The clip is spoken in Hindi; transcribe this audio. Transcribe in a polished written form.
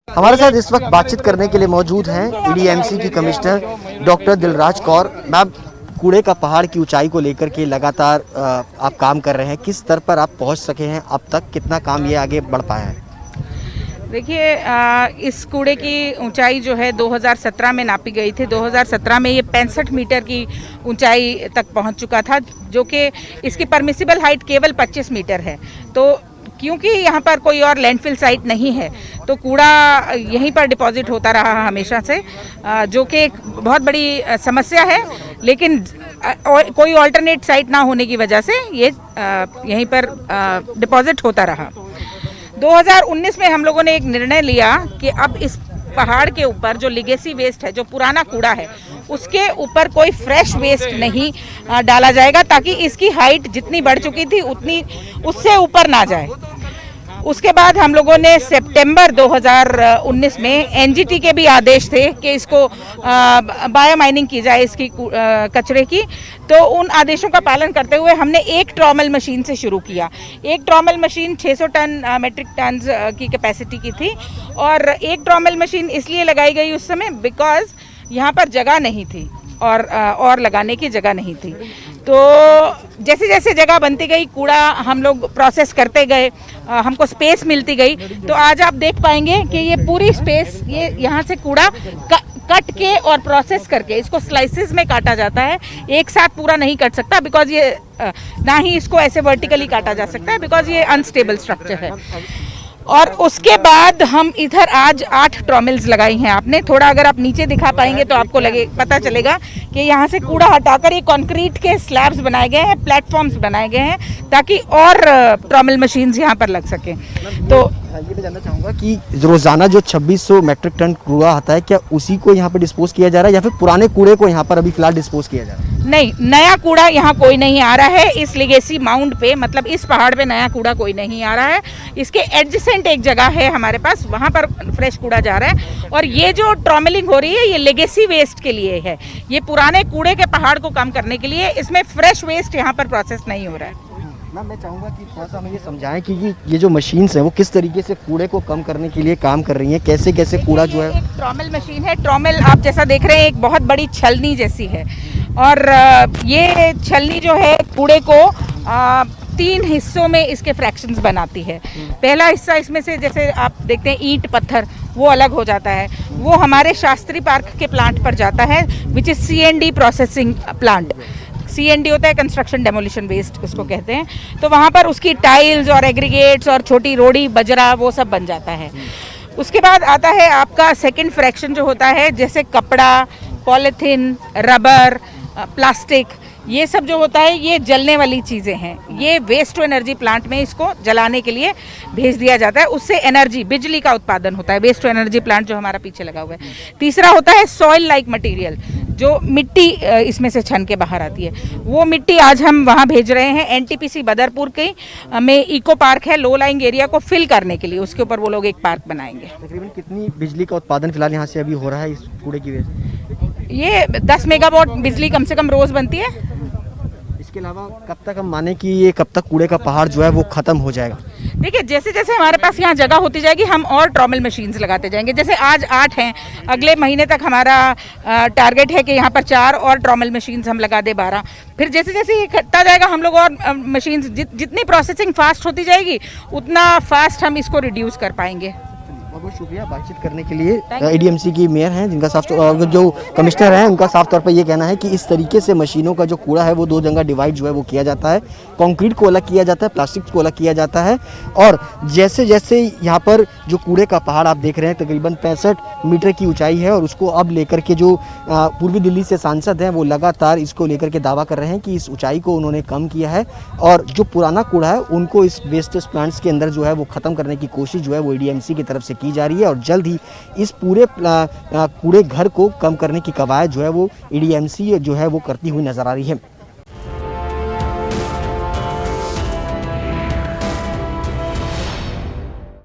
हमारे साथ इस वक्त बातचीत करने के लिए मौजूद हैं ईडीएमसी की commissioner doctor Dilraj Kaur. Ma'am, कूड़े का पहाड़ की ऊंचाई को लेकर के लगातार आप काम कर रहे हैं, किस स्तर पर आप पहुंच सके हैं अब तक, कितना काम ये आगे बढ़ पाया है? देखिए, इस कूड़े की ऊंचाई जो है 2017 में नापी गई थी। 2017 में ये 65 मीटर की ऊंचाई तक पहुंच चुका था, जो कि इसकी परमिसिबल हाइट केवल 25 मीटर है। तो क्योंकि यहाँ पर कोई और लैंडफिल साइट नहीं है, तो कूड़ा यहीं पर डिपॉजिट होता रहा हमेशा से, जो कि एक बहुत बड़ी समस्या है। लेकिन कोई ऑल्टरनेट साइट ना होने की वजह से ये यहीं पर डिपॉजिट होता रहा। 2019 में हम लोगों ने एक निर्णय लिया कि अब इस पहाड़ के ऊपर जो लिगेसी वेस्ट है, जो पुराना कूड़ा है, उसके ऊपर कोई फ्रेश वेस्ट नहीं डाला जाएगा, ताकि इसकी हाइट जितनी बढ़ चुकी थी उतनी उससे ऊपर ना जाए। उसके बाद हम लोगों ने सितंबर 2019 में एनजीटी के भी आदेश थे कि इसको बायो माइनिंग की जाए, इसकी कचरे की। तो उन आदेशों का पालन करते हुए हमने एक ट्रॉमल मशीन से शुरू किया। एक trommel machine 600 ton metric ton की कैपेसिटी की थी, और एक ट्रॉमल मशीन इसलिए लगाई गई उस समय बिकॉज यहाँ पर जगह नहीं थी और लगाने की जगह नहीं थी। तो जैसे जैसे जगह बनती गई, कूड़ा हम लोग प्रोसेस करते गए, हमको स्पेस मिलती गई। तो आज आप देख पाएंगे कि ये पूरी स्पेस, ये यहाँ से कूड़ा कट के और प्रोसेस करके इसको स्लाइसेस में काटा जाता है। एक साथ पूरा नहीं कट सकता, बिकॉज ये ना ही इसको ऐसे वर्टिकली काटा जा सकता है, बिकॉज ये अनस्टेबल स्ट्रक्चर है। और उसके बाद हम इधर आज 8 ट्रॉमल्स लगाई हैं। आपने थोड़ा अगर आप नीचे दिखा पाएंगे तो आपको पता चलेगा कि यहाँ से कूड़ा हटाकर ये कंक्रीट के स्लैब्स बनाए गए हैं, प्लेटफॉर्म्स बनाए गए हैं, ताकि और ट्रॉमल मशीन्स यहाँ पर लग सकें। तो ये मैं जानना चाहूँगा कि रोजाना जो 2600 मैट्रिक टन कूड़ा आता है, क्या उसी को यहाँ पर डिस्पोज किया जा रहा है या फिर पुराने कूड़े को यहाँ पर अभी फिलहाल डिस्पोज किया जा रहा है? नहीं, नया कूड़ा यहाँ कोई नहीं आ रहा है। इस लिगेसी माउंट पे, मतलब इस पहाड़ पे नया कूड़ा कोई नहीं आ रहा है। इसके एडजेसेंट एक जगह है हमारे पास, वहाँ पर फ्रेश कूड़ा जा रहा है। और ये जो ट्रॉमलिंग हो रही है, ये लेगेसी वेस्ट के लिए है। ये पुराने कूड़े के पहाड़ को कम करने के लिए, इसमें फ्रेश वेस्ट यहाँ पर प्रोसेस नहीं हो रहा है। मैम, मैं चाहूँगा कि थोड़ा सा हमें ये समझाएं कि ये जो मशीन्स हैं वो किस तरीके से कूड़े को कम करने के लिए काम कर रही हैं, कैसे कैसे कूड़ा जो है। एक ट्रॉमल मशीन है। ट्रॉमल आप जैसा देख रहे हैं, एक बहुत बड़ी छलनी जैसी है, और ये छलनी जो है कूड़े को 3 हिस्सों में इसके फ्रैक्शंस बनाती है। पहला हिस्सा, इसमें से जैसे आप देखते हैं ईंट पत्थर, वो अलग हो जाता है। वो हमारे शास्त्री पार्क के प्लांट पर जाता है, which is CND processing plant. CND होता है कंस्ट्रक्शन डेमोलिशन वेस्ट, उसको कहते हैं। तो वहाँ पर उसकी टाइल्स और एग्रीगेट्स और छोटी रोड़ी बजरा वो सब बन जाता है। उसके बाद आता है आपका सेकंड फ्रैक्शन जो होता है, जैसे कपड़ा, पॉलीथीन, रबर, प्लास्टिक, ये सब जो होता है ये जलने वाली चीज़ें हैं। ये वेस्ट टू एनर्जी प्लांट में इसको जलाने के लिए भेज दिया जाता है। उससे एनर्जी, बिजली का उत्पादन होता है। वेस्ट टू एनर्जी प्लांट जो हमारा पीछे लगा हुआ है। तीसरा होता है सॉइल लाइक मटेरियल, जो मिट्टी इसमें से छन के बाहर आती है। वो मिट्टी आज हम वहाँ भेज रहे हैं। NTPC बदरपुर के में इको पार्क है, लो लाइंग एरिया को फिल करने के लिए। उसके ऊपर वो लोग एक पार्क बनाएंगे। तकरीबन कितनी बिजली का उत्पादन फिलहाल यहाँ से अभी हो रहा है इस कूड़े की वजह से? ये 10 मेगावाट बिजली कम से कम रोज बनती है। इसके अलावा कब तक हम माने कि ये कब तक कूड़े का पहाड़ जो है वो खत्म हो जाएगा? देखिए, जैसे जैसे हमारे पास यहाँ जगह होती जाएगी, हम और ट्रॉमल मशीन्स लगाते जाएंगे। जैसे आज 8 हैं, अगले महीने तक हमारा टारगेट है कि यहाँ पर 4 और ट्रॉमल मशीन्स हम लगा दे, 12। फिर जैसे जैसे ये खटता जाएगा, हम लोग और मशीन्स, जितनी प्रोसेसिंग फास्ट होती जाएगी उतना फास्ट हम इसको रिड्यूस कर पाएंगे। बहुत शुक्रिया बातचीत करने के लिए। ईडीएमसी की मेयर हैं, जिनका जो कमिश्नर हैं, उनका साफ तौर पर ये कहना है कि इस तरीके से मशीनों का जो कूड़ा है वो 2 जगह डिवाइड जो है वो किया जाता है। कंक्रीट को अलग किया जाता है, प्लास्टिक को अलग किया जाता है। और जैसे जैसे यहाँ पर जो कूड़े का पहाड़ आप देख रहे हैं, तकरीबन 65 मीटर की ऊंचाई है, और उसको अब लेकर के जो पूर्वी दिल्ली से सांसद हैं वो लगातार इसको लेकर के दावा कर रहे हैं कि इस ऊंचाई को उन्होंने कम किया है, और जो पुराना कूड़ा है उनको इस वेस्टेज प्लांट्स के अंदर जो है वो ख़त्म करने की कोशिश जो है वो ईडीएमसी की तरफ से की जा रही है। और जल्द ही इस पूरे कूड़े घर को कम करने की कवायद जो है वो ईडीएमसी जो है वो करती हुई नजर आ रही है।